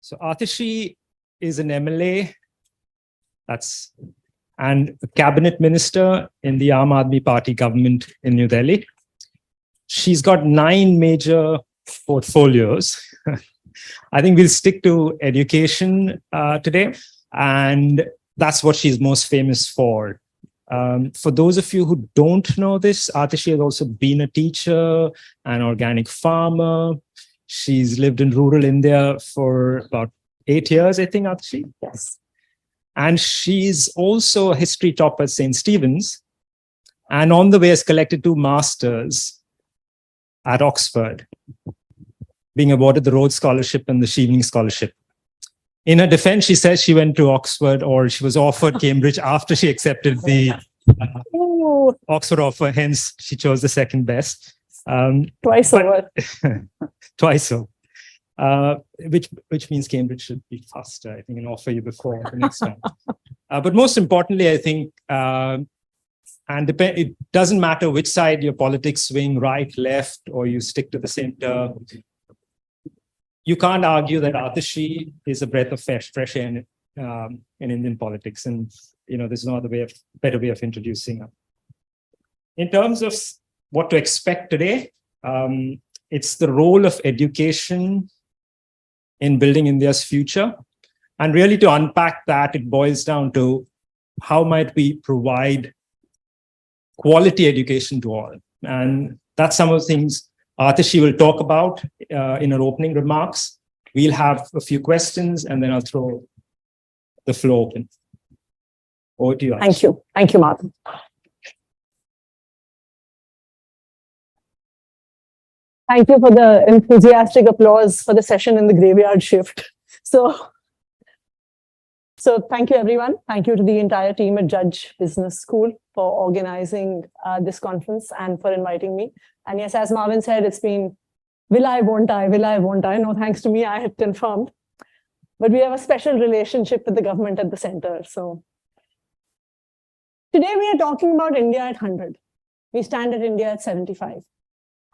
So Atishi is an MLA, and a cabinet minister in the Aam Aadmi Party government in New Delhi. She's got 9 major portfolios. I think we'll stick to education today, and that's what she's most famous for. For those of you who don't know this, Atishi has also been a teacher, an organic farmer. She's lived in rural India for about 8 years, I think, Atishi. Yes. And she's also a history topper at St. Stephen's. And on the way has collected 2 masters at Oxford, being awarded the Rhodes Scholarship and the Chevening Scholarship. In her defense, she says she went to Oxford, or she was offered Cambridge after she accepted the Oxford offer. Hence, she chose the second best. Twice over. Twice so. Which means Cambridge should be faster, I think, and offer you before the next time. But most importantly, I think, it doesn't matter which side your politics swing, right, left, or you stick to the center. You can't argue that Atishi is a breath of fresh air in Indian politics, and there's no other better way of introducing her. In terms of what to expect today, it's the role of education in building India's future, and really to unpack that, it boils down to how might we provide quality education to all, and that's some of the things Atishi will talk about in her opening remarks. We'll have a few questions, and then I'll throw the floor open. Over to you, Atishi. Thank you. Thank you, Martin. Thank you for the enthusiastic applause for the session in the graveyard shift. So thank you, everyone. Thank you to the entire team at Judge Business School for organizing this conference and for inviting me. And yes, as Marvin said, it's been will I, won't I, will I, won't I. No, thanks to me, I had confirmed. But we have a special relationship with the government at the center. So today we are talking about India at 100. We stand at India at 75.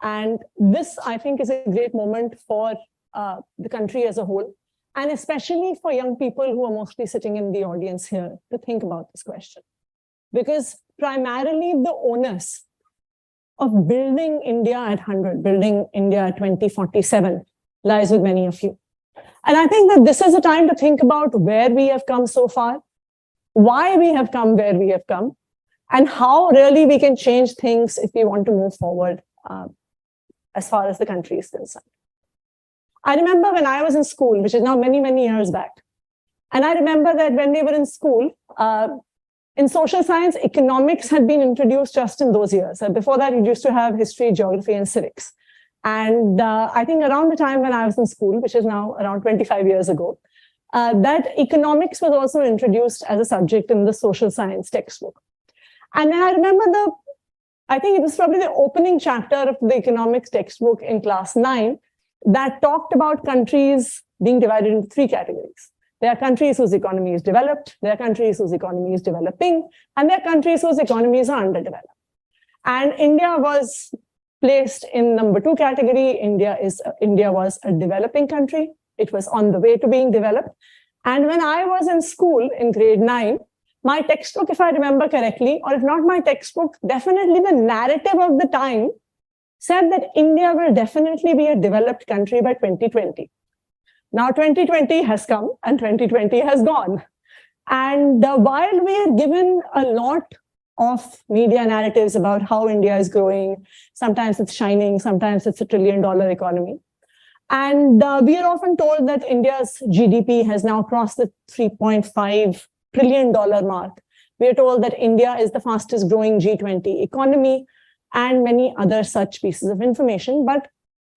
And this, I think, is a great moment for the country as a whole, and especially for young people who are mostly sitting in the audience here to think about this question. Because primarily the onus of building India at 100, building India at 2047 lies with many of you. And I think that this is a time to think about where we have come so far, why we have come where we have come, and how really we can change things if we want to move forward as far as the country is concerned. I remember when I was in school, which is now many, many years back. And I remember that when we were in school, in social science, economics had been introduced just in those years. Before that, you used to have history, geography, and civics. And I think around the time when I was in school, which is now around 25 years ago, that economics was also introduced as a subject in the social science textbook. And then I remember I think it was probably the opening chapter of the economics textbook in class 9 that talked about countries being divided into 3 categories. There are countries whose economy is developed, there are countries whose economy is developing, and there are countries whose economies are underdeveloped. And India was placed in number 2 category. India was a developing country. It was on the way to being developed. And when I was in school in grade 9, my textbook, if I remember correctly, or if not my textbook, definitely the narrative of the time said that India will definitely be a developed country by 2020. Now 2020 has come and 2020 has gone. And while we are given a lot of media narratives about how India is growing, sometimes it's shining, sometimes it's $1 trillion economy. And we are often told that India's GDP has now crossed the $3.5 trillion mark. We are told that India is the fastest growing G20 economy and many other such pieces of information. But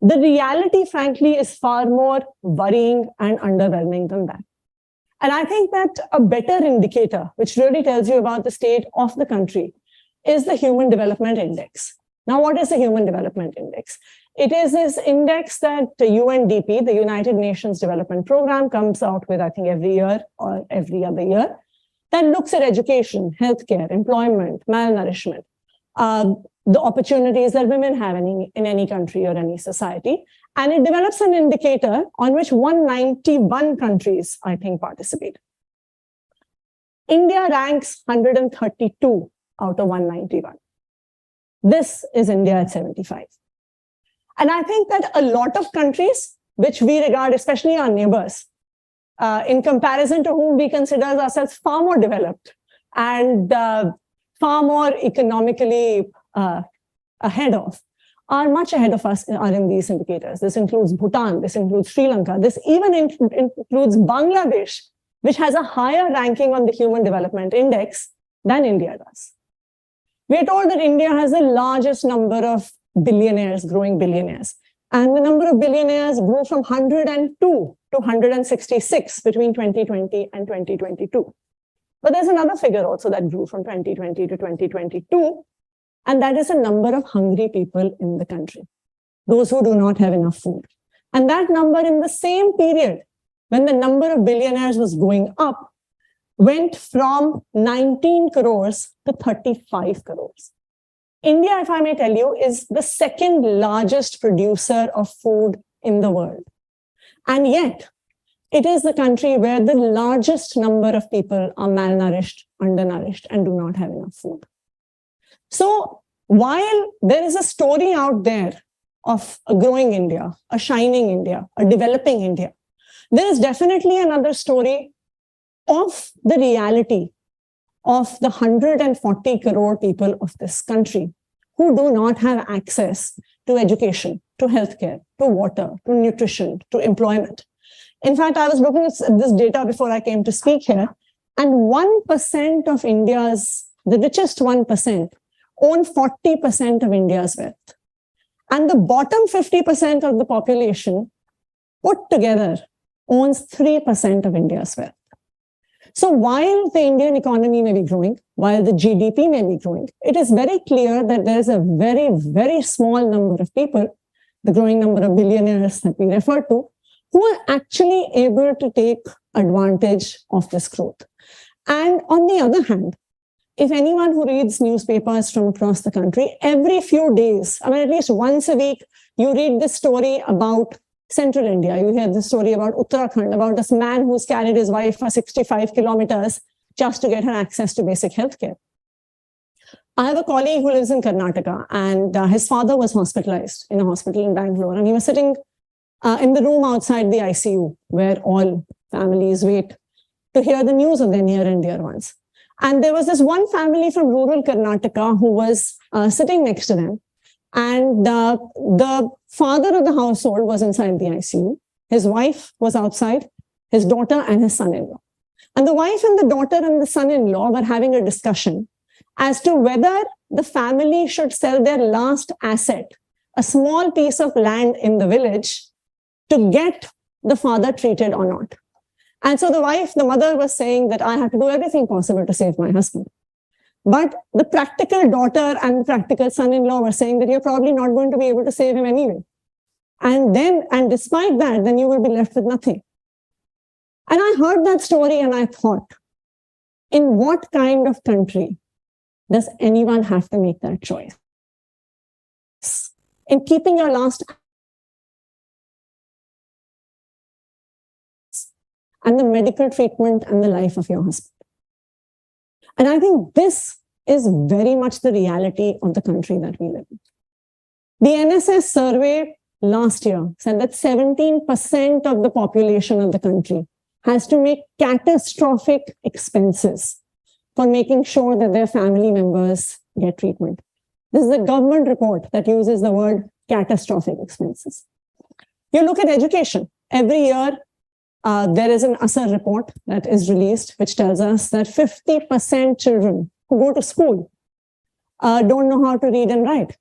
the reality, frankly, is far more worrying and underwhelming than that. And I think that a better indicator, which really tells you about the state of the country, is the Human Development Index. Now, what is the Human Development Index? It is this index that the UNDP, the United Nations Development Program, comes out with, I think, every year or every other year, that looks at education, healthcare, employment, malnourishment, the opportunities that women have in any country or any society. And it develops an indicator on which 191 countries, I think, participate. India ranks 132 out of 191. This is India at 75. And I think that a lot of countries, which we regard, especially our neighbors, in comparison to whom we consider ourselves far more developed and far more economically ahead of, are much ahead of us are in these indicators. This includes Bhutan, this includes Sri Lanka, this even includes Bangladesh, which has a higher ranking on the Human Development Index than India does. We are told that India has the largest number of billionaires, growing billionaires. And the number of billionaires grew from 102 to 166 between 2020 and 2022. But there's another figure also that grew from 2020 to 2022, and that is the number of hungry people in the country, those who do not have enough food. And that number in the same period, when the number of billionaires was going up, went from 19 crores to 35 crores. India, if I may tell you, is the second largest producer of food in the world. And yet, it is the country where the largest number of people are malnourished, undernourished, and do not have enough food. So while there is a story out there of a growing India, a shining India, a developing India, there is definitely another story of the reality of the 140 crore people of this country who do not have access to education, to healthcare, to water, to nutrition, to employment. In fact, I was looking at this data before I came to speak here, and 1% of India's, the richest 1%, own 40% of India's wealth. And the bottom 50% of the population put together owns 3% of India's wealth. So while the Indian economy may be growing, while the GDP may be growing, it is very clear that there's a very, very small number of people, the growing number of billionaires that we refer to, who are actually able to take advantage of this growth. And on the other hand, if anyone who reads newspapers from across the country, every few days, I mean, at least once a week, you read this story about Central India. You hear the story about Uttarakhand, about this man who's carried his wife for 65 kilometers just to get her access to basic healthcare. I have a colleague who lives in Karnataka, and his father was hospitalized in a hospital in Bangalore, and he was sitting in the room outside the ICU where all families wait to hear the news of their near and dear ones. And there was this one family from rural Karnataka who was sitting next to them. And the father of the household was inside the ICU. His wife was outside, his daughter and his son-in-law. And the wife and the daughter and the son-in-law were having a discussion as to whether the family should sell their last asset, a small piece of land in the village, to get the father treated or not. And so the mother was saying that I have to do everything possible to save my husband. But the practical daughter and the practical son-in-law were saying that you're probably not going to be able to save him anyway. And despite that, then you will be left with nothing. And I heard that story and I thought, in what kind of country does anyone have to make that choice? In keeping your last and the medical treatment and the life of your husband. And I think this is very much the reality of the country that we live in. The NSS survey last year said that 17% of the population of the country has to make catastrophic expenses for making sure that their family members get treatment. This is a government report that uses the word catastrophic expenses. You look at education. Every year, there is an ASAR report that is released, which tells us that 50% children who go to school don't know how to read and write.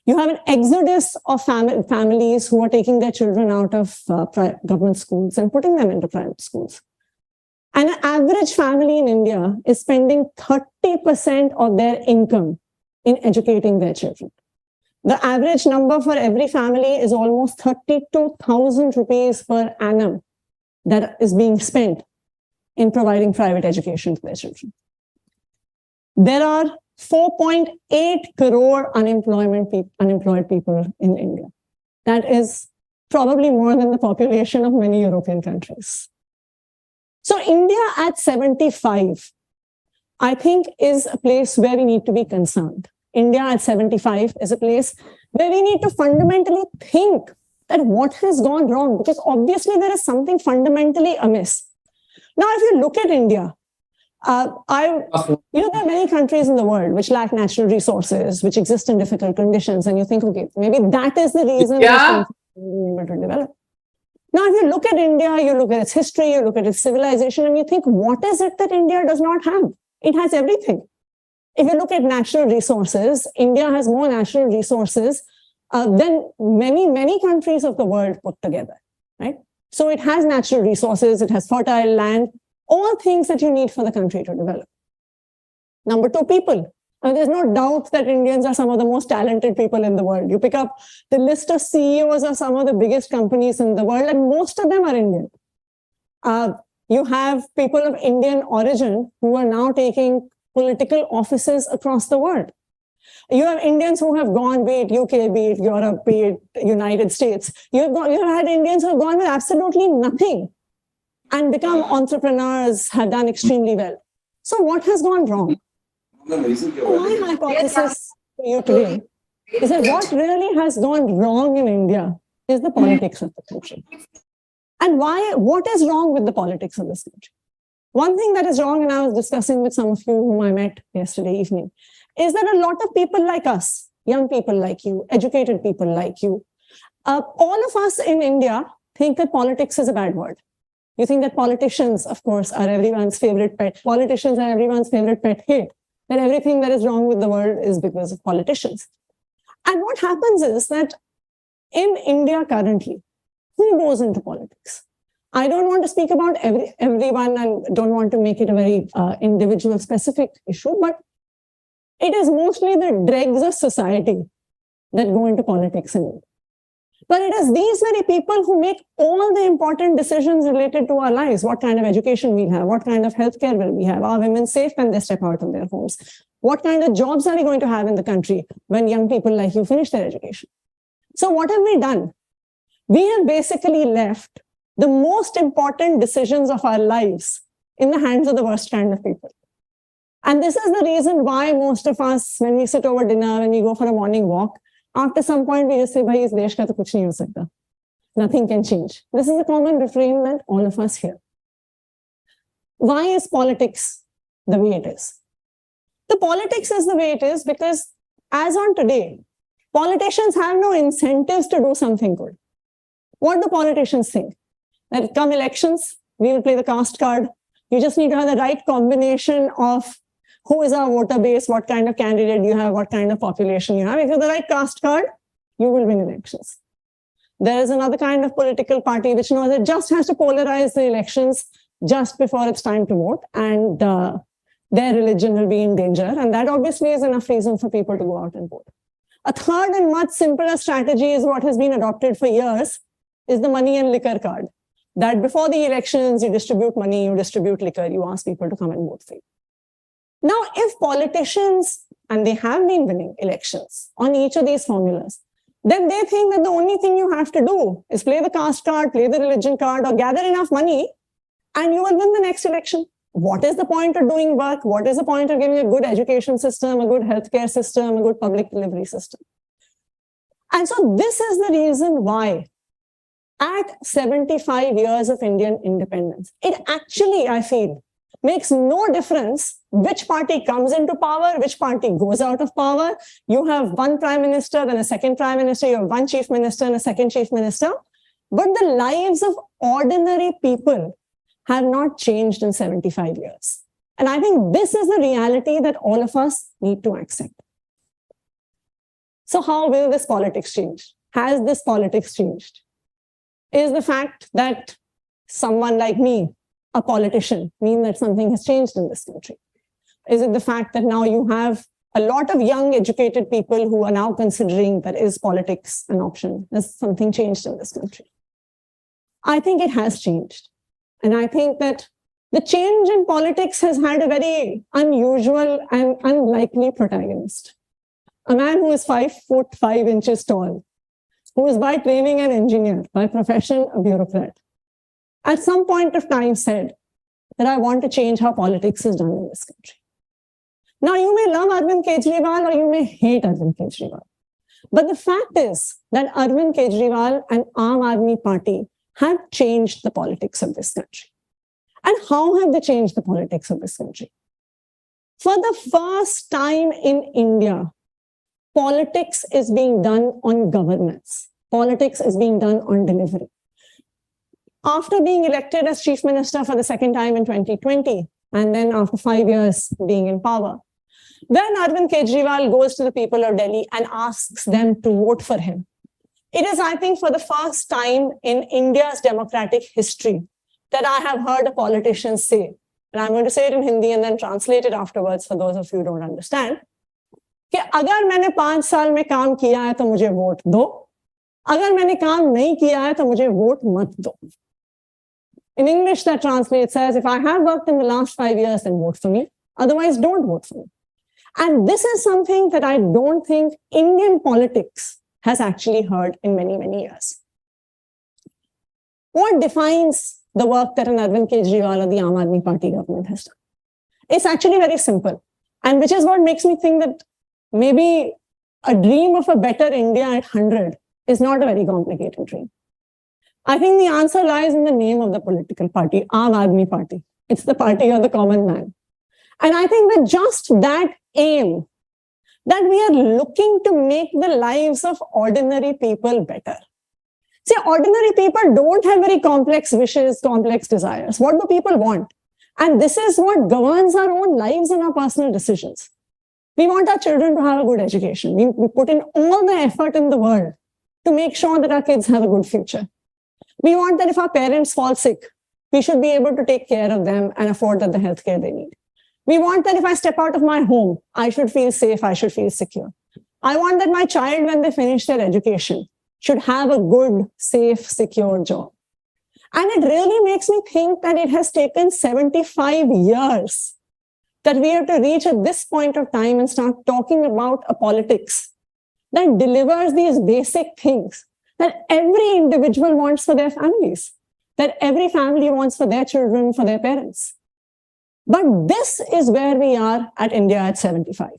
You have an exodus of families who are taking their children out of government schools and putting them into private schools. And an average family in India is spending 30% of their income in educating their children. The average number for every family is almost 32,000 rupees per annum that is being spent in providing private education to their children. There are 4.8 crore unemployed people in India. That is probably more than the population of many European countries. So India at 75, I think, is a place where we need to be concerned. India at 75 is a place where we need to fundamentally think that what has gone wrong, because obviously there is something fundamentally amiss. Now, if you look at India, there are many countries in the world which lack natural resources, which exist in difficult conditions, and you think, okay, maybe that is the reason we're able to develop. Now, if you look at India, you look at its history, you look at its civilization, and you think, what is it that India does not have? It has everything. If you look at natural resources, India has more natural resources than many countries of the world put together, right? So it has natural resources, it has fertile land, all things that you need for the country to develop. Number two, people. There's no doubt that Indians are some of the most talented people in the world. You pick up the list of CEOs of some of the biggest companies in the world, and most of them are Indian. You have people of Indian origin who are now taking political offices across the world. You have Indians who have gone, be it UK, be it Europe, be it United States. You've had Indians who have gone with absolutely nothing and become entrepreneurs, have done extremely well. So what has gone wrong? My hypothesis for you today is that what really has gone wrong in India is the politics of the country. And what is wrong with the politics of this country? One thing that is wrong, and I was discussing with some of you whom I met yesterday evening, is that a lot of people like us, young people like you, educated people like you, all of us in India think that politics is a bad word. You think that politicians, of course, are everyone's favorite pet. Politicians are everyone's favorite pet hate. That everything that is wrong with the world is because of politicians. And what happens is that in India currently, who goes into politics? I don't want to speak about everyone and don't want to make it a very individual specific issue, but it is mostly the dregs of society that go into politics in India. But it is these very people who make all the important decisions related to our lives. What kind of education we have? What kind of healthcare will we have? Are women safe when they step out of their homes? What kind of jobs are we going to have in the country when young people like you finish their education? So what have we done? We have basically left the most important decisions of our lives in the hands of the worst kind of people. And this is the reason why most of us, when we sit over dinner, when we go for a morning walk, after some point, we just say, bhai, is desh ka to kuch nahi ho sakta. Nothing can change. This is a common refrain that all of us hear. Why is politics the way it is? The politics is the way it is because as on today, politicians have no incentives to do something good. What do politicians think? That come elections, we will play the caste card. You just need to have the right combination of who is our voter base, what kind of candidate you have, what kind of population you have. If you have the right caste card, you will win elections. There is another kind of political party which knows it just has to polarize the elections just before it's time to vote, and their religion will be in danger. And that obviously is enough reason for people to go out and vote. A third and much simpler strategy is what has been adopted for years, is the money and liquor card. That before the elections, you distribute money, you distribute liquor, you ask people to come and vote for you. Now, if politicians, and they have been winning elections on each of these formulas, then they think that the only thing you have to do is play the caste card, play the religion card, or gather enough money, and you will win the next election. What is the point of doing work? What is the point of giving a good education system, a good healthcare system, a good public delivery system? And so this is the reason why at 75 years of Indian independence, it actually, I feel, makes no difference which party comes into power, which party goes out of power. You have one prime minister, then a second prime minister, you have one chief minister and a second chief minister. But the lives of ordinary people have not changed in 75 years. And I think this is the reality that all of us need to accept. So how will this politics change? Has this politics changed? Is the fact that someone like me, a politician, mean that something has changed in this country? Is it the fact that now you have a lot of young educated people who are now considering that is politics an option? Has something changed in this country? I think it has changed. And I think that The change in politics has had a very unusual and unlikely protagonist. A man who is 5'5" tall, who is by training an engineer, by profession a bureaucrat, at some point of time said that I want to change how politics is done in this country. Now, you may love Arvind Kejriwal or you may hate Arvind Kejriwal. But the fact is that Arvind Kejriwal and Aam Aadmi Party have changed the politics of this country. And how have they changed the politics of this country? For the first time in India, politics is being done on governance. Politics is being done on delivery. After being elected as chief minister for the second time in 2020, and then after 5 years being in power, then Arvind Kejriwal goes to the people of Delhi and asks them to vote for him. It is, I think, for the first time in India's democratic history that I have heard a politician say, and I'm going to say it in Hindi and then translate it afterwards for those of you who don't understand, कि अगर मैंने 5 साल में काम किया है तो मुझे वोट दो, अगर मैंने काम नहीं किया है तो मुझे वोट मत दो. In English, that translates as, if I have worked in the last 5 years, then vote for me. Otherwise, don't vote for me. And this is something that I don't think Indian politics has actually heard in many, many years. What defines the work that an Arvind Kejriwal or the Aam Aadmi Party government has done? It's actually very simple. And which is what makes me think that maybe a dream of a better India at 100 is not a very complicated dream. I think the answer lies in the name of the political party, Aam Aadmi Party. It's the party of the common man. And I think that just that aim, that we are looking to make the lives of ordinary people better. See, ordinary people don't have very complex wishes, complex desires. What do people want? And this is what governs our own lives and our personal decisions. We want our children to have a good education. We put in all the effort in the world to make sure that our kids have a good future. We want that if our parents fall sick, we should be able to take care of them and afford them the healthcare they need. We want that if I step out of my home, I should feel safe, I should feel secure. I want that my child, when they finish their education, should have a good, safe, secure job. And it really makes me think that it has taken 75 years that we have to reach at this point of time and start talking about a politics that delivers these basic things that every individual wants for their families, that every family wants for their children, for their parents. But this is where we are at India at 75.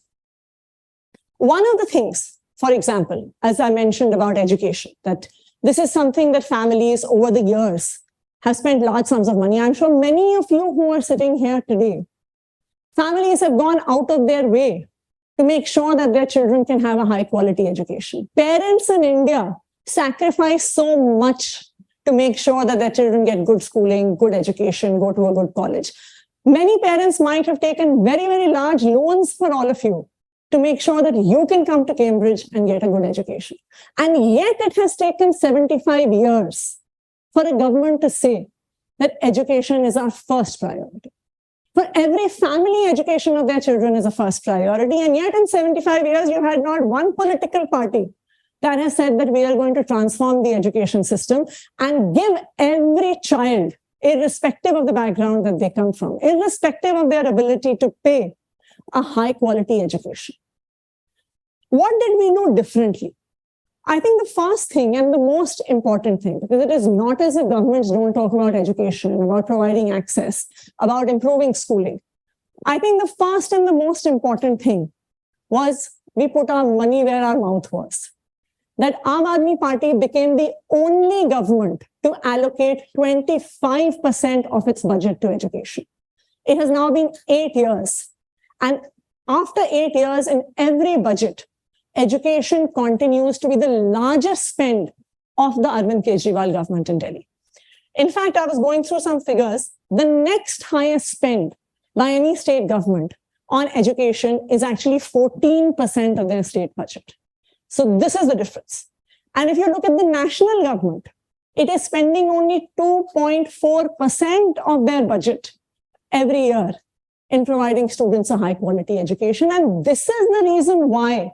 One of the things, for example, as I mentioned about education, that this is something that families over the years have spent large sums of money. I'm sure many of you who are sitting here today, families have gone out of their way to make sure that their children can have a high quality education. Parents in India sacrifice so much to make sure that their children get good schooling, good education, go to a good college. Many parents might have taken very, very large loans for all of you to make sure that you can come to Cambridge and get a good education. And yet it has taken 75 years for a government to say that education is our first priority. For every family, education of their children is a first priority. And yet in 75 years, you've had not one political party that has said that we are going to transform the education system and give every child, irrespective of the background that they come from, irrespective of their ability to pay, a high quality education. What did we do differently? I think the first thing and the most important thing, because it is not as if governments don't talk about education, about providing access, about improving schooling. I think the first and the most important thing was we put our money where our mouth was. That Aam Aadmi Party became the only government to allocate 25% of its budget to education. It has now been 8 years. And after 8 years, in every budget, education continues to be the largest spend of the Arvind Kejriwal government in Delhi. In fact, I was going through some figures. The next highest spend by any state government on education is actually 14% of their state budget. So this is the difference. And if you look at the national government, it is spending only 2.4% of their budget every year in providing students a high quality education. And this is the reason why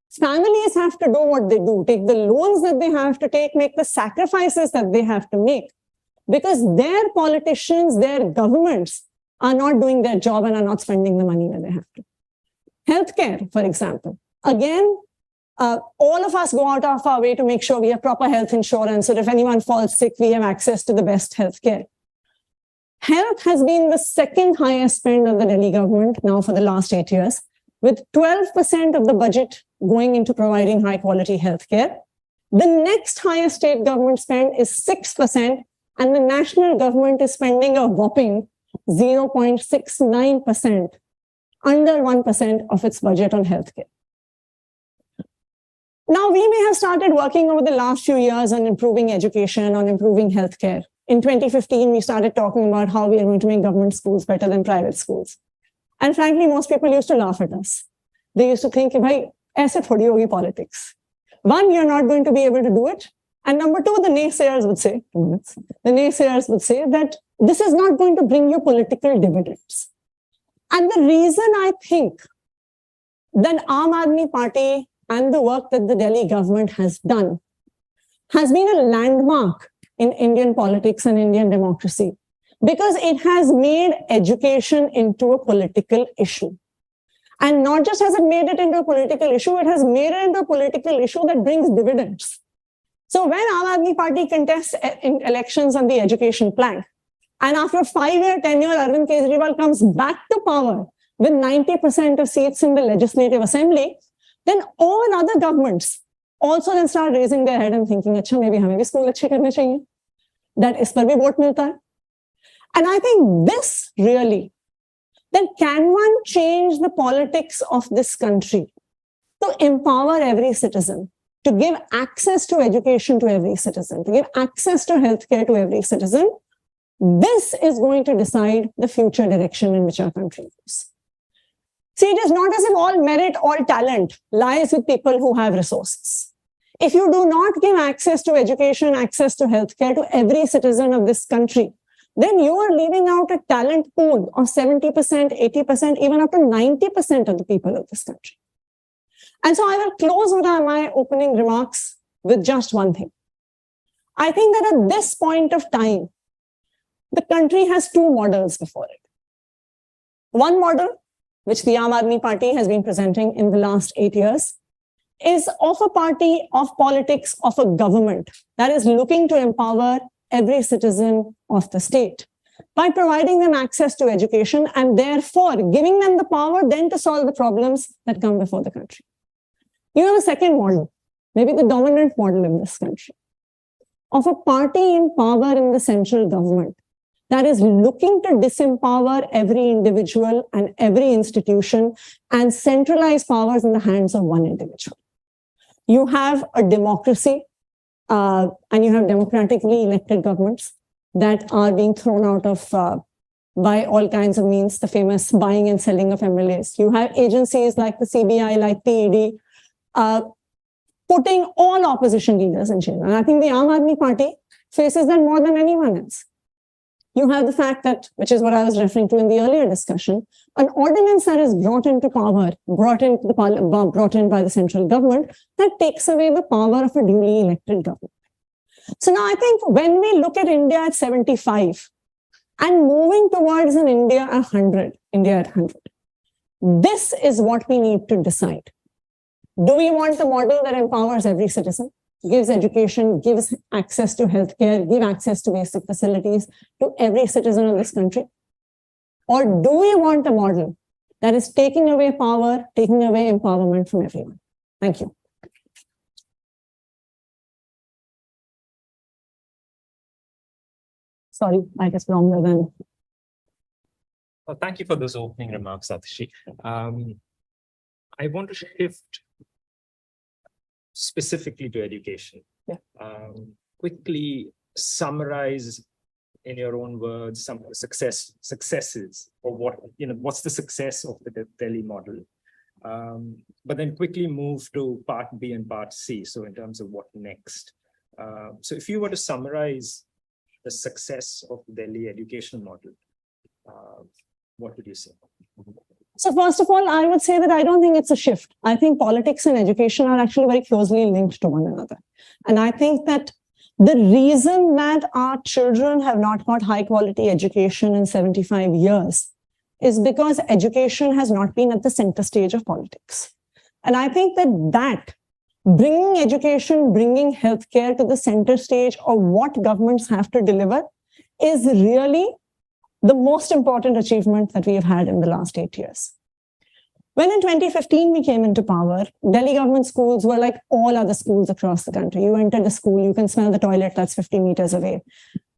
families have to do what they do, take the loans that they have to take, make the sacrifices that they have to make because their politicians, their governments are not doing their job and are not spending the money where they have to. Healthcare, for example. Again, all of us go out of our way to make sure we have proper health insurance, so that if anyone falls sick, we have access to the best healthcare. Health has been the second highest spend of the Delhi government now for the last 8 years, with 12% of the budget going into providing high quality healthcare. The next highest state government spend is 6%, and the national government is spending a whopping 0.69%, under 1% of its budget on healthcare. Now, we may have started working over the last few years on improving education, on improving healthcare. In 2015, we started talking about how we are going to make government schools better than private schools. And frankly, most people used to laugh at us. They used to think, bhai, aise thodi hogi politics. One, you're not going to be able to do it. And number two, the naysayers would say, that this is not going to bring you political dividends. And the reason I think that Aam Aadmi Party and the work that the Delhi government has done has been a landmark in Indian politics and Indian democracy, because it has made education into a political issue. And not just has it made it into a political issue, it has made it into a political issue that brings dividends. So when Aam Aadmi Party contests in elections on the education plank, and after 5-year tenure, Arvind Kejriwal comes back to power with 90% of seats in the Legislative Assembly, then all other governments also then start raising their head and thinking, acha, maybe hame bhi school achhe karne chahiye. That is par bhi vote milta hai. And I think this really, then can one change the politics of this country to empower every citizen, to give access to education to every citizen, to give access to healthcare to every citizen? This is going to decide the future direction in which our country goes. See, it is not as if all merit, all talent lies with people who have resources. If you do not give access to education, access to healthcare to every citizen of this country, then you are leaving out a talent pool of 70%, 80%, even up to 90% of the people of this country. And so I will close with my opening remarks with just one thing. I think that at this point of time, the country has two models before it. One model, which the Aam Aadmi Party has been presenting in the last 8 years, is of a party, of politics, of a government that is looking to empower every citizen of the state by providing them access to education and therefore giving them the power then to solve the problems that come before the country. You have a second model, maybe the dominant model in this country, of a party in power in the central government that is looking to disempower every individual and every institution and centralize powers in the hands of one individual. You have a democracy and you have democratically elected governments that are being thrown out of by all kinds of means, the famous buying and selling of MLAs. You have agencies like the CBI, like the ED, putting all opposition leaders in jail. And I think the Aam Aadmi Party faces that more than anyone else. You have the fact that, which is what I was referring to in the earlier discussion, an ordinance that is brought into power, brought in by the central government, that takes away the power of a duly elected government. So now I think when we look at India at 75 and moving towards an India at 100, this is what we need to decide. Do we want a model that empowers every citizen, gives education, gives access to healthcare, give access to basic facilities to every citizen of this country? Or do we want a model that is taking away power, taking away empowerment from everyone? Thank you. Sorry, I guess longer than. Well, thank you for those opening remarks, Atishi. I want to shift specifically to education. Yeah. Quickly summarize in your own words some of the successes, or what's the success of the Delhi model. But then quickly move to part B and part C. So in terms of what next. So if you were to summarize the success of the Delhi education model, what would you say? So first of all, I would say that I don't think it's a shift. I think politics and education are actually very closely linked to one another. And I think that The reason that our children have not got high quality education in 75 years is because education has not been at the center stage of politics. And I think that bringing education, bringing healthcare to the center stage of what governments have to deliver is really the most important achievement that we have had in the last 8 years. When in 2015 we came into power, Delhi government schools were like all other schools across the country. You enter the school, you can smell the toilet that's 50 meters away.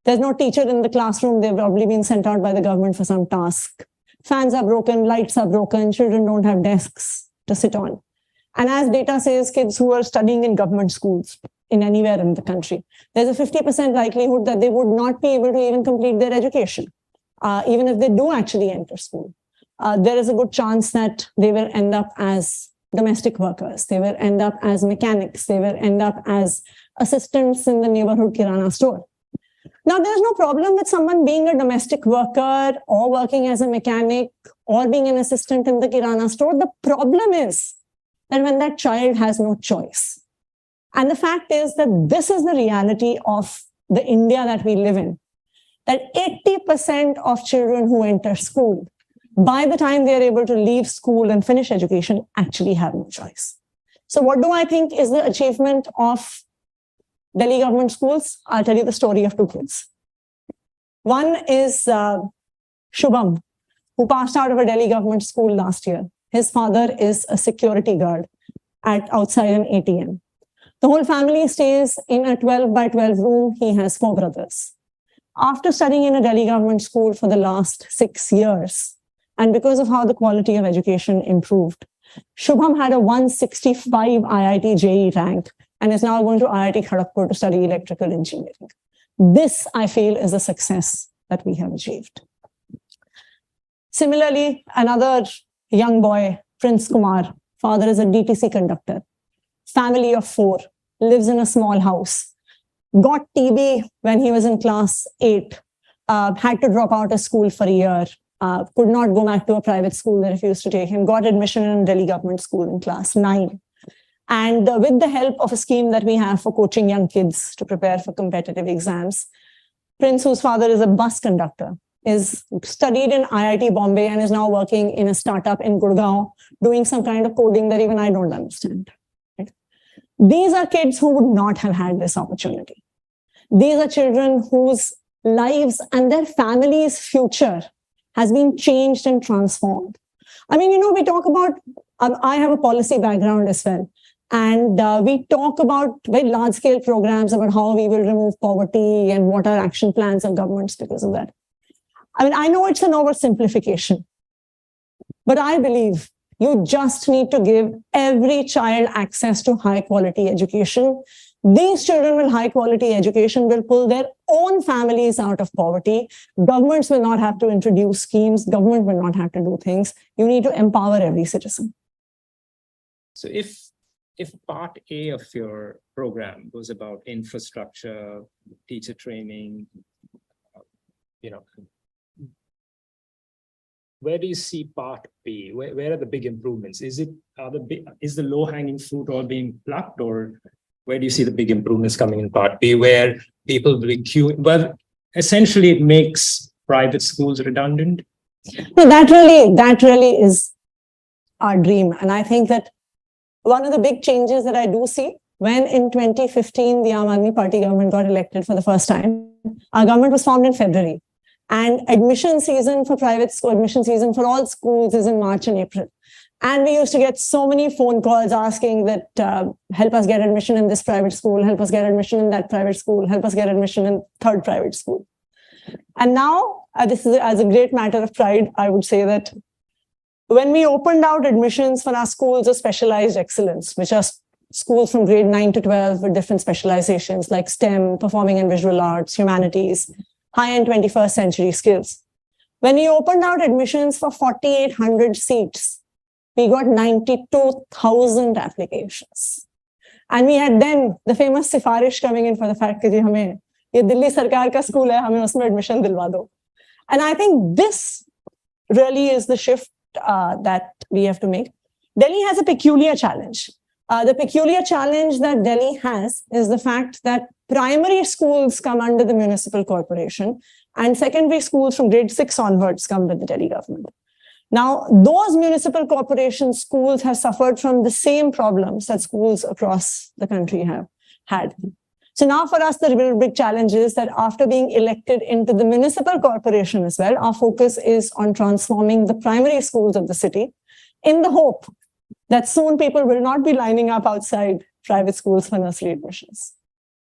There's no teacher in the classroom. They've probably been sent out by the government for some task. Fans are broken, lights are broken, children don't have desks to sit on. And as data says, kids who are studying in government schools in anywhere in the country, there's a 50% likelihood that they would not be able to even complete their education, even if they do actually enter school. There is a good chance that they will end up as domestic workers. They will end up as mechanics. They will end up as assistants in the neighborhood kirana store. Now, there's no problem with someone being a domestic worker or working as a mechanic or being an assistant in the kirana store. The problem is that when that child has no choice. And the fact is that this is the reality of the India that we live in, that 80% of children who enter school, by the time they are able to leave school and finish education, actually have no choice. So what do I think is the achievement of Delhi government schools? I'll tell you the story of two kids. One is Shubham, who passed out of a Delhi government school last year. His father is a security guard outside an ATM. The whole family stays in a 12 by 12 room. He has 4 brothers. After studying in a Delhi government school for the last 6 years, and because of how the quality of education improved, Shubham had a 165 IIT JEE rank and is now going to IIT Kharagpur to study electrical engineering. This, I feel, is a success that we have achieved. Similarly, another young boy, Prince Kumar, father is a DTC conductor, family of 4, lives in a small house, got TB when he was in class 8, had to drop out of school for a year, could not go back to a private school that refused to take him, got admission in a Delhi government school in class 9. And with the help of a scheme that we have for coaching young kids to prepare for competitive exams, Prince, whose father is a bus conductor, is studied in IIT Bombay and is now working in a startup in Gurgaon, doing some kind of coding that even I don't understand. Right? These are kids who would not have had this opportunity. These are children whose lives and their family's future has been changed and transformed. I mean, we talk about, I have a policy background as well. And we talk about very large-scale programs about how we will remove poverty and what are action plans of governments because of that. I mean, I know it's an oversimplification, but I believe you just need to give every child access to high-quality education. These children with high-quality education will pull their own families out of poverty. Governments will not have to introduce schemes. Government will not have to do things. You need to empower every citizen. So if part A of your program was about infrastructure, teacher training, where do you see part B? Where are the big improvements? Is the low-hanging fruit all being plucked, or where do you see the big improvements coming in part B, where people will be queuing? Well, essentially, it makes private schools redundant. No, that really is our dream, and I think that one of the big changes that I do see when in 2015 the Aam Aadmi Party government got elected for the first time, our government was formed in February. And admission season for private school, admission season for all schools is in March and April. And we used to get so many phone calls asking that help us get admission in this private school, help us get admission in that private school, help us get admission in third private school. And now, this is as a great matter of pride, I would say that when we opened out admissions for our schools of specialized excellence, which are schools from grade 9 to 12 with different specializations like STEM, performing and visual arts, humanities, high-end 21st century skills. When we opened out admissions for 4,800 seats, we got 92,000 applications. And we had then the famous sifarish coming in for the fact that ye Delhi Sarkar ka school hai, hame usme admission dilwa do. And I think this really is the shift that we have to make. Delhi has a peculiar challenge. The peculiar challenge that Delhi has is the fact that primary schools come under the municipal corporation and secondary schools from grade 6 onwards come with the Delhi government. Now, those municipal corporation schools have suffered from the same problems that schools across the country have had. So now for us, the real big challenge is that after being elected into the municipal corporation as well, our focus is on transforming the primary schools of the city in the hope that soon people will not be lining up outside private schools for nursery admissions.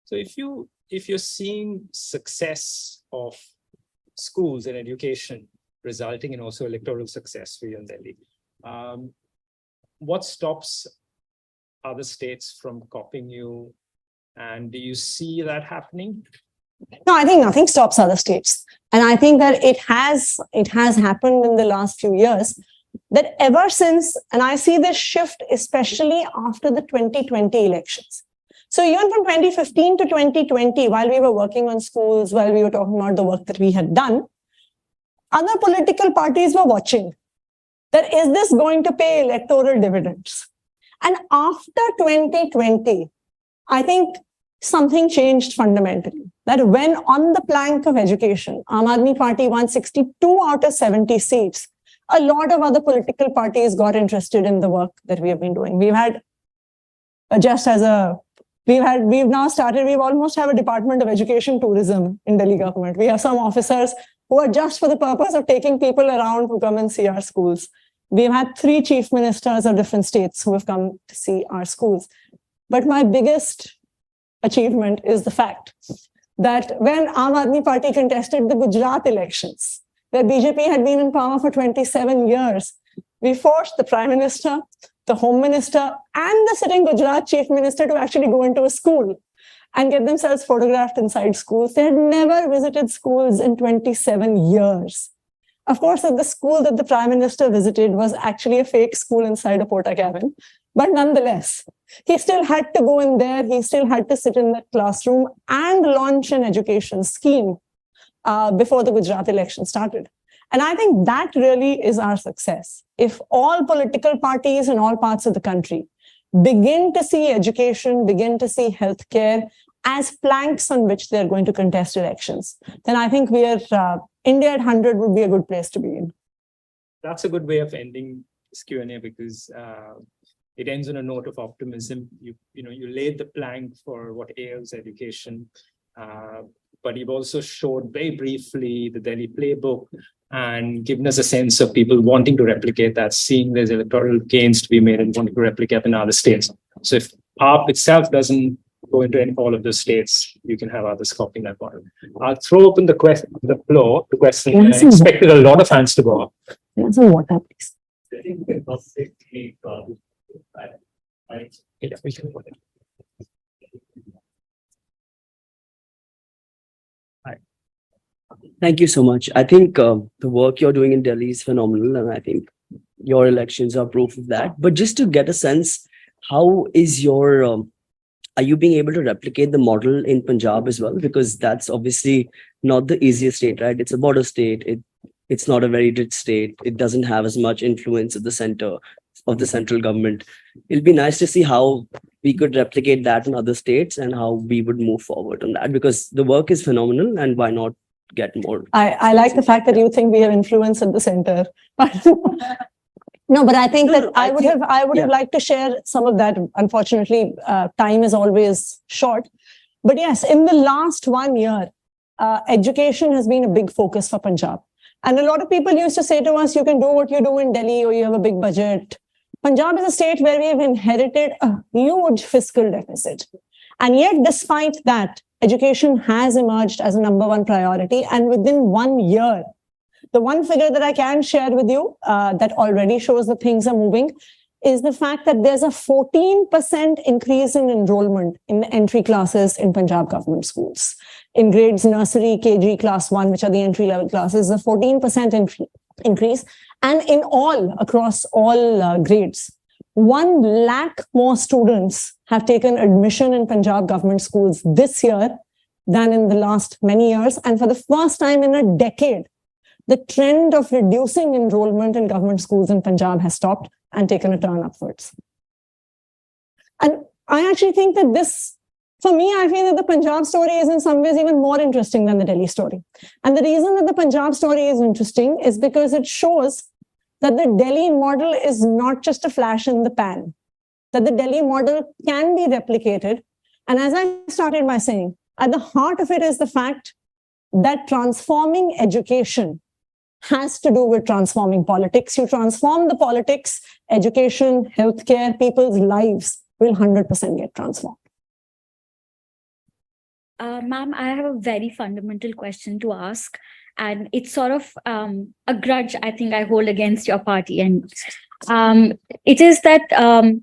So if you're seeing success of schools and education resulting in also electoral success for you in Delhi, what stops other states from copying you? And do you see that happening? No, I think nothing stops other states. And I think that it has happened in the last few years, that ever since, and I see this shift especially after the 2020 elections. So even from 2015 to 2020, while we were working on schools, while we were talking about the work that we had done, other political parties were watching that is this going to pay electoral dividends? And after 2020, I think something changed fundamentally. That when on the plank of education, Aam Aadmi Party won 62 out of 70 seats, a lot of other political parties got interested in the work that we have been doing. We've almost have a Department of Education Tourism in Delhi government. We have some officers who are just for the purpose of taking people around who come and see our schools. We've had 3 chief ministers of different states who have come to see our schools. But my biggest achievement is the fact that when Aam Aadmi Party contested the Gujarat elections, where BJP had been in power for 27 years, we forced the Prime Minister, the Home Minister, and the sitting Gujarat Chief Minister to actually go into a school and get themselves photographed inside schools. They had never visited schools in 27 years. Of course, the school that the Prime Minister visited was actually a fake school inside a porta cabin. But nonetheless, he still had to go in there. He still had to sit in that classroom and launch an education scheme before the Gujarat election started. And I think that really is our success. If all political parties in all parts of the country begin to see education, begin to see healthcare as planks on which they're going to contest elections, then I think India at 100 would be a good place to be in. That's a good way of ending this Q&A because it ends on a note of optimism. You laid the plank for what ails education, but you've also showed very briefly the Delhi playbook and given us a sense of people wanting to replicate that, seeing there's electoral gains to be made and wanting to replicate in other states. So if AAP itself doesn't go into all of those states, you can have others copying that model. I'll throw open the floor to questions. I expected a lot of hands to go up. Answer water, please. Thank you so much. I think the work you're doing in Delhi is phenomenal, and I think your elections are proof of that. But just to get a sense, how is are you being able to replicate the model in Punjab as well? Because that's obviously not the easiest state, right? It's a border state. It's not a very rich state. It doesn't have as much influence at the center of the central government. It'll be nice to see how we could replicate that in other states and how we would move forward on that, because the work is phenomenal, and why not get more? I like the fact that you think we have influence at the center. No, but I think I would have liked to share some of that. Unfortunately, time is always short. But yes, in the last 1 year, education has been a big focus for Punjab. And a lot of people used to say to us, you can do what you do in Delhi or you have a big budget. Punjab is a state where we have inherited a huge fiscal deficit. And yet, despite that, education has emerged as a #1 priority. And within 1 year, the one figure that I can share with you that already shows that things are moving is the fact that there's a 14% increase in enrollment in the entry classes in Punjab government schools. In grades nursery, KG, class 1, which are the entry-level classes, a 14% increase. And in across all grades, 1 lakh more students have taken admission in Punjab government schools this year than in the last many years. And for the first time in a decade, the trend of reducing enrollment in government schools in Punjab has stopped and taken a turn upwards. I actually think that for me, I feel that the Punjab story is in some ways even more interesting than the Delhi story. And the reason that the Punjab story is interesting is because it shows that the Delhi model is not just a flash in the pan, that the Delhi model can be replicated. And as I started by saying, at the heart of it is the fact that transforming education has to do with transforming politics. You transform the politics, education, healthcare, people's lives will 100% get transformed. Ma'am, I have a very fundamental question to ask, and it's sort of a grudge I think I hold against your party. And it is that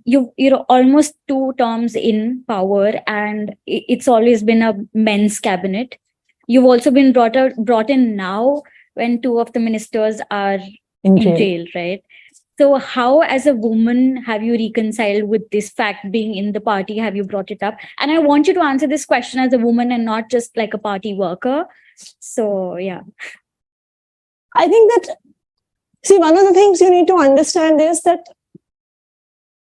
you're almost 2 terms in power, and it's always been a men's cabinet. You've also been brought in now when 2 of the ministers are in jail, right? So how, as a woman, have you reconciled with this fact being in the party? Have you brought it up? And I want you to answer this question as a woman and not just like a party worker. So, yeah. I think that, see, one of the things you need to understand is that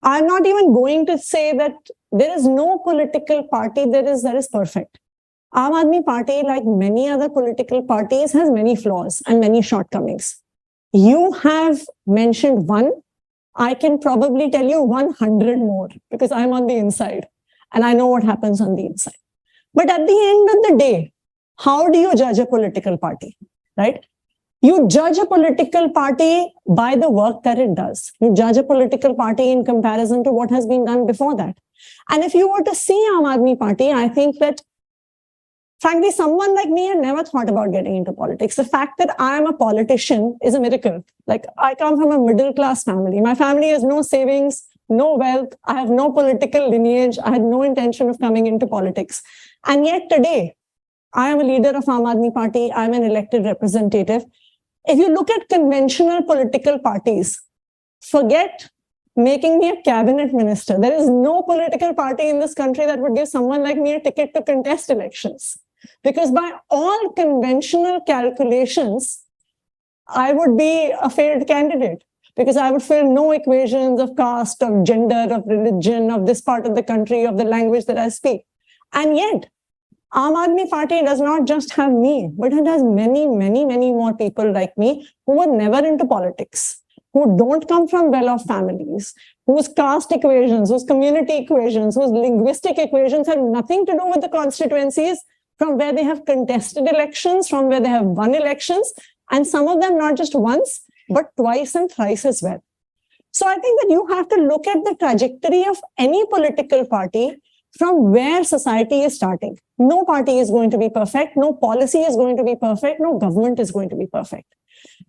I'm not even going to say that there is no political party that is perfect. Aam Aadmi Party, like many other political parties, has many flaws and many shortcomings. You have mentioned one. I can probably tell you 100 more because I'm on the inside and I know what happens on the inside. But at the end of the day, how do you judge a political party, right? You judge a political party by the work that it does. You judge a political party in comparison to what has been done before that. And if you were to see Aam Aadmi Party, I think that frankly, someone like me had never thought about getting into politics. The fact that I am a politician is a miracle. Like, I come from a middle-class family. My family has no savings, no wealth. I have no political lineage. I had no intention of coming into politics. And yet today, I am a leader of Aam Aadmi Party. I'm an elected representative. If you look at conventional political parties, forget making me a cabinet minister. There is no political party in this country that would give someone like me a ticket to contest elections. Because by all conventional calculations, I would be a failed candidate because I would fill no equations of caste, of gender, of religion, of this part of the country, of the language that I speak. And yet, Aam Aadmi Party does not just have me, but it has many, many, many more people like me who were never into politics, who don't come from well-off families, whose caste equations, whose community equations, whose linguistic equations have nothing to do with the constituencies from where they have contested elections, from where they have won elections, and some of them not just once, but twice and thrice as well. So I think that you have to look at the trajectory of any political party from where society is starting. No party is going to be perfect. No policy is going to be perfect. No government is going to be perfect.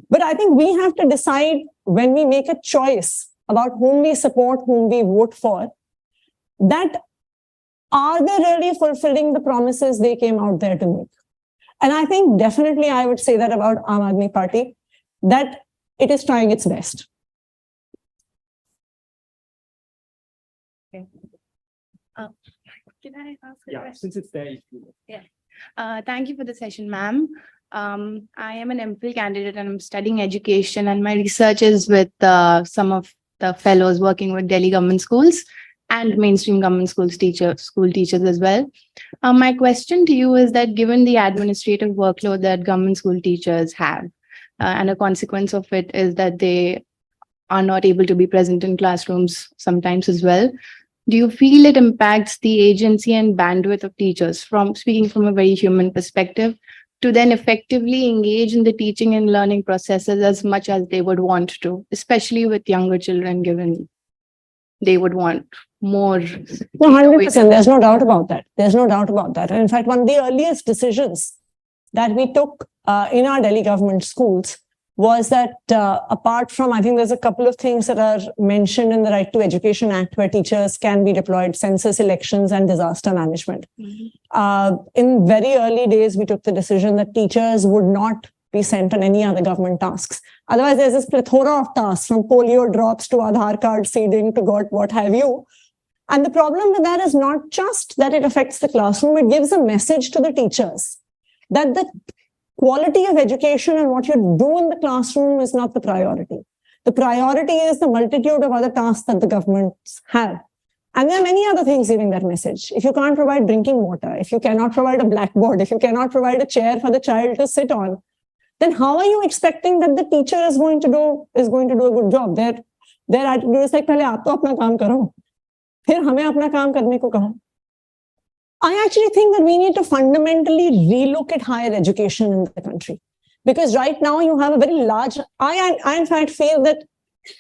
But I think we have to decide when we make a choice about whom we support, whom we vote for, that are they really fulfilling the promises they came out there to make? And I think definitely I would say that about Aam Aadmi Party, that it is trying its best. Okay. Can I ask a question? Since it's there. Thank you for the session, ma'am. I am an MPhil candidate and I'm studying education, and my research is with some of the fellows working with Delhi government schools and mainstream government schools school teachers as well. My question to you is that given the administrative workload that government school teachers have, and a consequence of it is that they are not able to be present in classrooms sometimes as well, do you feel it impacts the agency and bandwidth of teachers, from speaking from a very human perspective, to then effectively engage in the teaching and learning processes as much as they would want to, especially with younger children, given they would want more? 100%. There's no doubt about that. There's no doubt about that. And in fact, one of the earliest decisions that we took in our Delhi government schools was that apart from, I think there's a couple of things that are mentioned in the Right to Education Act where teachers can be deployed: census, elections, and disaster management. In very early days, we took the decision that teachers would not be sent on any other government tasks. Otherwise, there's this plethora of tasks, from polio drops to Aadhaar card seeding to God, what have you. And the problem with that is not just that it affects the classroom, it gives a message to the teachers that the quality of education and what you do in the classroom is not the priority. The priority is the multitude of other tasks that the governments have. And there are many other things in that message. If you can't provide drinking water, if you cannot provide a blackboard, if you cannot provide a chair for the child to sit on, then how are you expecting that the teacher is going to do a good job? Their attitude is like, "Pehle aap to apna kaam karo, phir hame apna kaam karne ko kaho." I actually think that we need to fundamentally relook at higher education in the country. Because right now you have a very large, I in fact feel that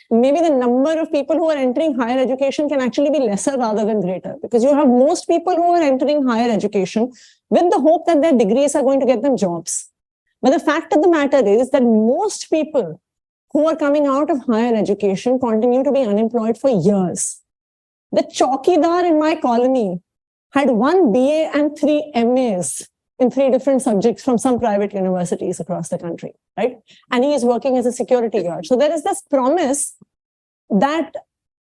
maybe the number of people who are entering higher education can actually be lesser rather than greater. Because you have most people who are entering higher education with the hope that their degrees are going to get them jobs. But the fact of the matter is that most people who are coming out of higher education continue to be unemployed for years. The chowkidar in my colony had 1 BA and 3 MAs in 3 different subjects from some private universities across the country, right? And he is working as a security guard. So there is this promise that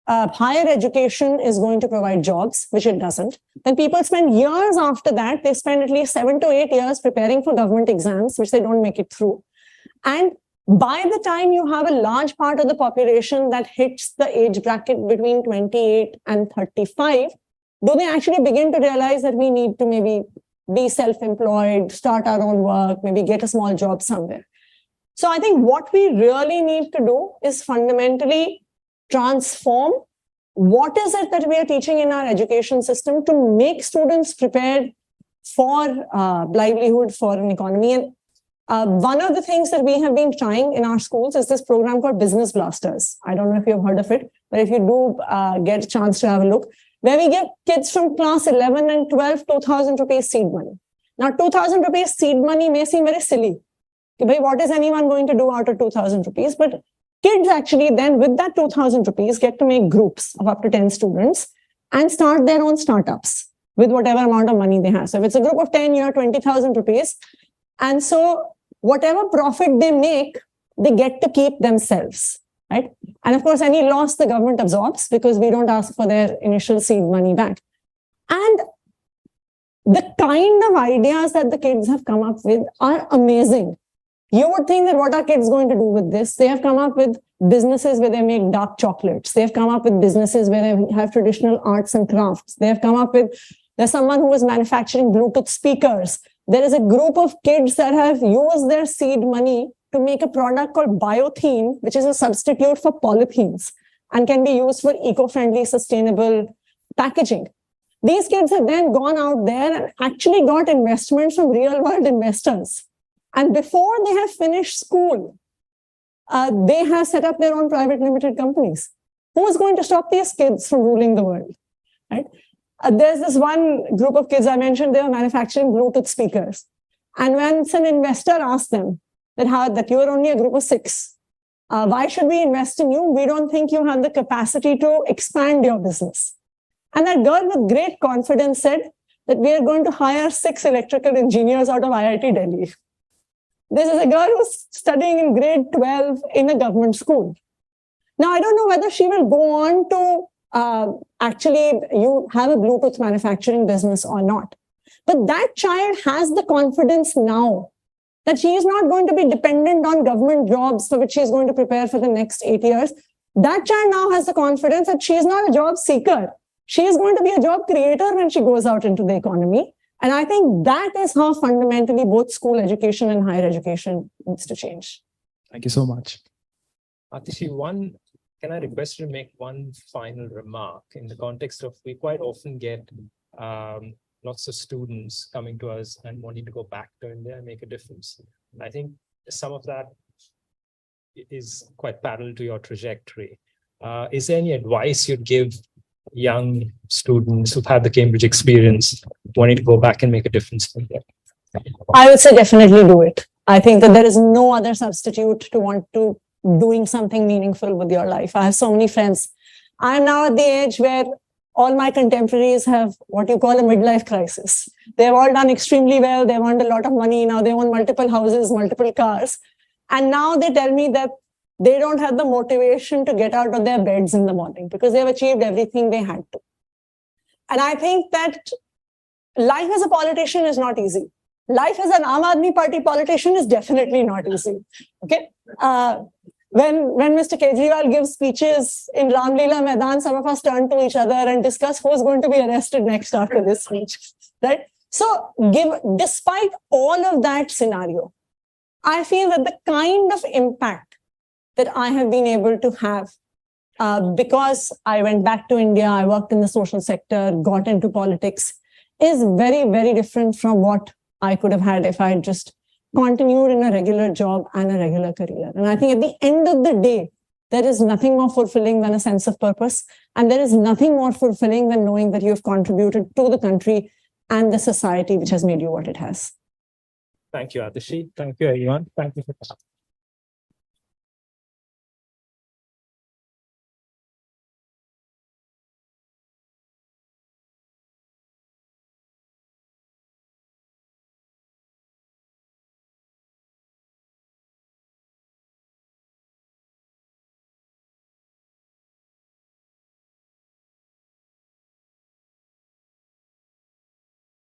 higher education is going to provide jobs, which it doesn't. Then people spend years after that. They spend at least 7 to 8 years preparing for government exams, which they don't make it through. And by the time you have a large part of the population that hits the age bracket between 28 and 35, do they actually begin to realize that we need to maybe be self-employed, start our own work, maybe get a small job somewhere? So I think what we really need to do is fundamentally transform what is it that we are teaching in our education system to make students prepared for livelihood, for an economy. And one of the things that we have been trying in our schools is this program called Business Blasters. I don't know if you've heard of it, but if you do get a chance to have a look, where we give kids from class 11 and 12 2,000 rupees seed money. Now, 2,000 rupees seed money may seem very silly. What is anyone going to do out of 2,000 rupees? But kids actually then with that 2,000 rupees get to make groups of up to 10 students and start their own startups with whatever amount of money they have. So if it's a group of 10, you have 20,000 rupees. And so whatever profit they make, they get to keep themselves. Right? And of course, any loss the government absorbs because we don't ask for their initial seed money back. And the kind of ideas that the kids have come up with are amazing. You would think that what are kids going to do with this? They have come up with businesses where they make dark chocolates. They have come up with businesses where they have traditional arts and crafts. They have come up with, there's someone who is manufacturing Bluetooth speakers. There is a group of kids that have used their seed money to make a product called biothene, which is a substitute for polythenes and can be used for eco-friendly, sustainable packaging. These kids have then gone out there and actually got investments from real-world investors. And before they have finished school, they have set up their own private limited companies. Who is going to stop these kids from ruling the world? Right? There's this one group of kids I mentioned, they were manufacturing Bluetooth speakers. And when an investor asked them, that you are only a group of 6. Why should we invest in you? We don't think you have the capacity to expand your business. And that girl with great confidence said that we are going to hire 6 electrical engineers out of IIT Delhi. This is a girl who's studying in grade 12 in a government school. Now, I don't know whether she will go on to actually you have a Bluetooth manufacturing business or not. But that child has the confidence now that she is not going to be dependent on government jobs for which she is going to prepare for the next 8 years. That child now has the confidence that she is not a job seeker. She is going to be a job creator when she goes out into the economy. And I think that is how fundamentally both school education and higher education needs to change. Thank you so much. Atishi, can I request you to make one final remark in the context of, we quite often get lots of students coming to us and wanting to go back to India and make a difference. I think some of that is quite parallel to your trajectory. Is there any advice you'd give young students who've had the Cambridge experience wanting to go back and make a difference in India? I would say definitely do it. I think that there is no other substitute to want to doing something meaningful with your life. I have so many friends. I'm now at the age where all my contemporaries have what you call a midlife crisis. They've all done extremely well. They've earned a lot of money. Now they own multiple houses, multiple cars. And now they tell me that they don't have the motivation to get out of their beds in the morning because they've achieved everything they had to. And I think that life as a politician is not easy. Life as an Aam Aadmi Party politician is definitely not easy. Okay. when Mr. Kejriwal gives speeches in Ramlila Maidan, some of us turn to each other and discuss who's going to be arrested next after this speech, right? So despite all of that scenario, I feel that the kind of impact that I have been able to have because I went back to India, I worked in the social sector, got into politics, is very, very different from what I could have had if I had just continued in a regular job and a regular career. And I think at the end of the day, there is nothing more fulfilling than a sense of purpose. And there is nothing more fulfilling than knowing that you have contributed to the country and the society which has made you what it has. Thank you, Atishi. Thank you, everyone. Thank you for